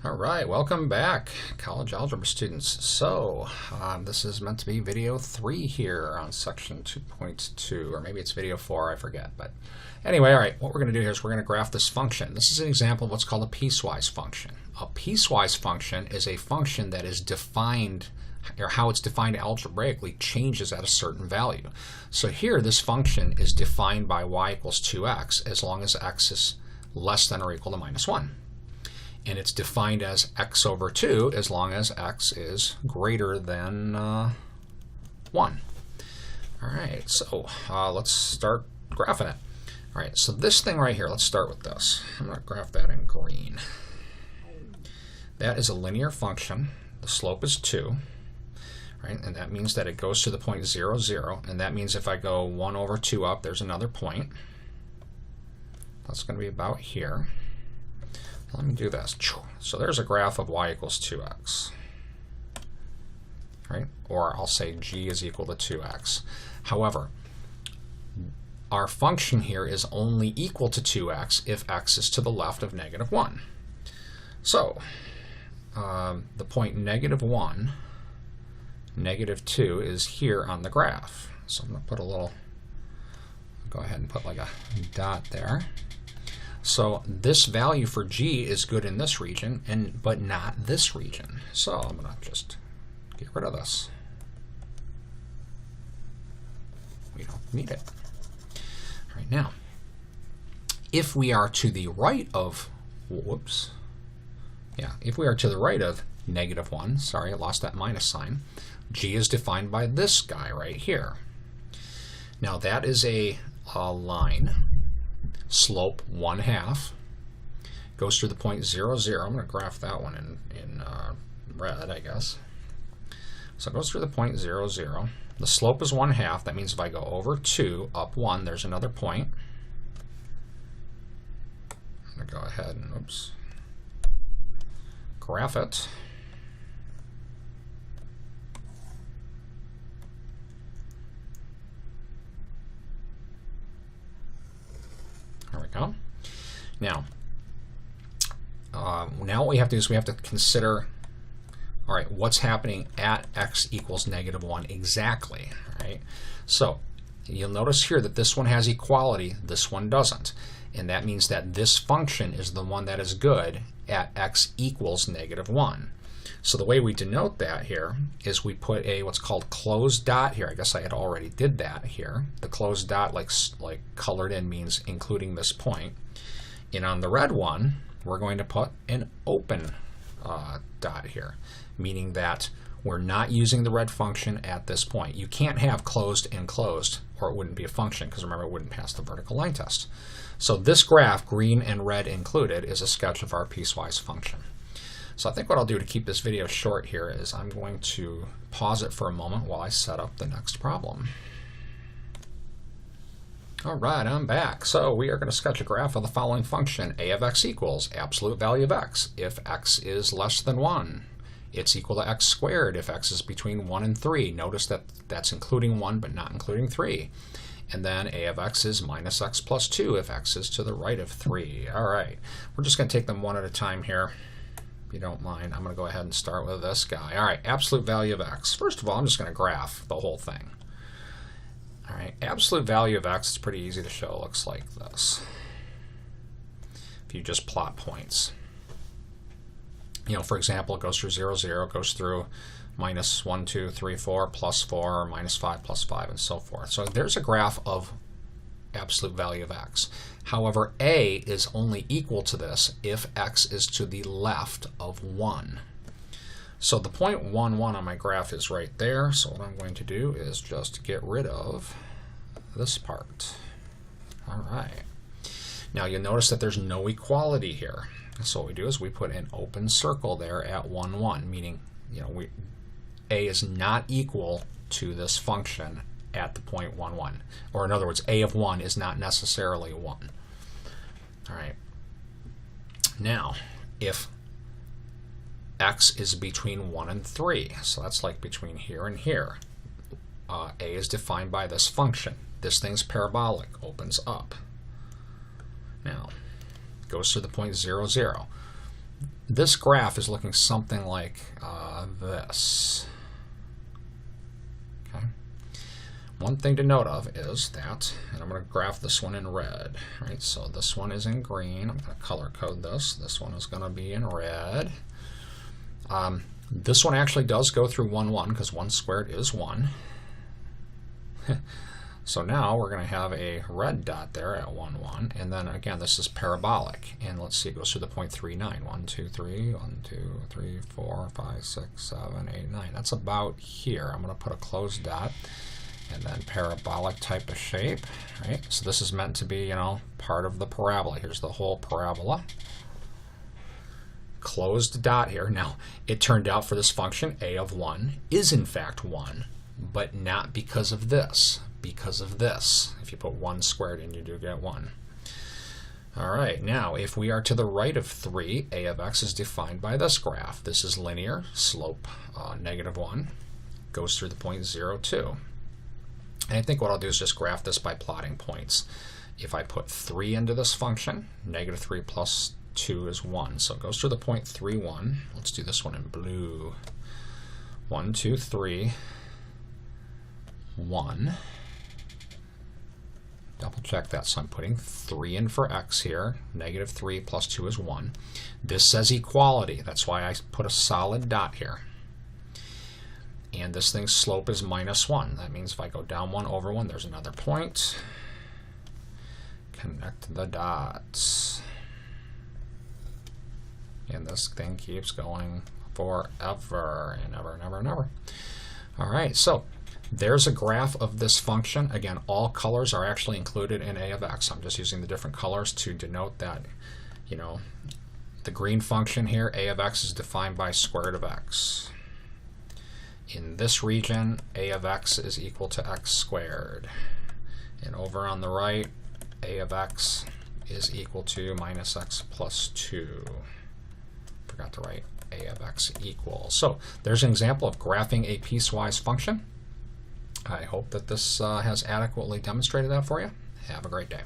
All right, welcome back, college algebra students. So, this is meant to be video 3 here on section 2.2, or maybe it's video 4, I forget. But anyway, all right, what we're going to do here is we're going to graph this function. This is an example of what's called a piecewise function. A piecewise function is a function that is defined, or how it's defined algebraically changes at a certain value. So here, this function is defined by y equals 2x as long as x is less than or equal to minus 1. And it's defined as x over 2 as long as x is greater than 1. All right, so let's start graphing it. All right, so this thing right here, let's start with this. I'm going to graph that in green. That is a linear function. The slope is 2. Right, and that means that it goes to the point 0, 0. And that means if I go 1 over 2 up, there's another point. That's going to be about here. Let me do this. So there's a graph of y equals 2x. Right? Or I'll say g is equal to 2x. However, our function here is only equal to 2x if x is to the left of negative 1. So the point negative 1, negative 2 is here on the graph. So I'm going to put a little, go ahead and put like a dot there. So this value for g is good in this region, but not this region. So I'm going to just get rid of this. We don't need it. All right, now, if we are to the right of, if we are to the right of negative 1, sorry, I lost that minus sign, g is defined by this guy right here. Now that is a line. Slope 1/2 goes through the point 0, 0. I'm going to graph that one in red, I guess. So it goes through the point 0, 0. The slope is 1/2. That means if I go over 2, up 1, there's another point. I'm going to go ahead and graph it. There we go. Now what we have to do is we have to consider, all right, what's happening at x equals negative 1 exactly. All right. So you'll notice here that this one has equality, this one doesn't. And that means that this function is the one that is good at x equals negative 1. So the way we denote that here is we put a what's called closed dot here. I guess I had already did that here. The closed dot, like colored in, means including this point. And on the red one, we're going to put an open dot here, meaning that we're not using the red function at this point. You can't have closed and closed, or it wouldn't be a function, because remember, it wouldn't pass the vertical line test. So this graph, green and red included, is a sketch of our piecewise function. So I think what I'll do to keep this video short here is I'm going to pause it for a moment while I set up the next problem. All right, I'm back. So we are going to sketch a graph of the following function. A of x equals absolute value of x. If x is less than 1, it's equal to x squared if x is between 1 and 3. Notice that that's including 1 but not including 3. And then a of x is minus x plus 2 if x is to the right of 3. All right, we're just going to take them one at a time here. If you don't mind, I'm going to go ahead and start with this guy. All right, absolute value of x. First of all, I'm just going to graph the whole thing. All right, absolute value of x is pretty easy to show. It looks like this. If you just plot points. You know, for example, it goes through 0, 0, goes through minus 1, 2, 3, 4, plus 4, minus 5, plus 5, and so forth. So there's a graph of absolute value of x. However, a is only equal to this if x is to the left of 1. So the point 1, 1 on my graph is right there. So what I'm going to do is just get rid of this part. All right. Now you'll notice that there's no equality here. So what we do is we put an open circle there at 1, 1, meaning, you know, a is not equal to this function at the point 1, 1. Or in other words, a of 1 is not necessarily 1. All right. Now, if x is between 1 and 3, so that's like between here and here, a is defined by this function. This thing's parabolic, opens up. Now, goes to the point 0, 0. this graph is looking something like this. Okay. One thing to note of is that, and I'm going to graph this one in red, right? So this one is in green. I'm going to color code this. This one is going to be in red. This one actually does go through 1, 1, because 1 squared is 1. So now we're going to have a red dot there at 1, 1, and then again this is parabolic, and let's see, it goes through the point 3, 9. 1, 2, 3, 1, 2, 3, 4, 5, 6, 7, 8, 9. That's about here. I'm going to put a closed dot, and then parabolic type of shape, right? So this is meant to be, you know, part of the parabola. Here's the whole parabola. Closed dot here. Now, it turned out for this function, a of 1 is in fact 1, but not because of this. Because of this. If you put 1 squared in, you do get 1. All right, now if we are to the right of 3, a of x is defined by this graph. This is linear, slope -1, goes through the point 0, 2. And I think what I'll do is just graph this by plotting points. If I put 3 into this function, -3 plus 2 is 1. So it goes through the point 3, 1. Let's do this one in blue. 1, 2, 3, 1. Double check that, so I'm putting 3 in for x here. -3 plus 2 is 1. This says equality. That's why I put a solid dot here. And this thing's slope is -1. That means if I go down 1 over 1, there's another point. Connect the dots. And this thing keeps going forever and ever and ever and ever. All right, so there's a graph of this function. Again, all colors are actually included in a of x. I'm just using the different colors to denote that, you know, the green function here, a of x, is defined by square root of x. In this region, a of x is equal to x squared. And over on the right, a of x is equal to minus x plus 2. Forgot to write a of x equals. So there's an example of graphing a piecewise function. I hope that this has adequately demonstrated that for you. Have a great day.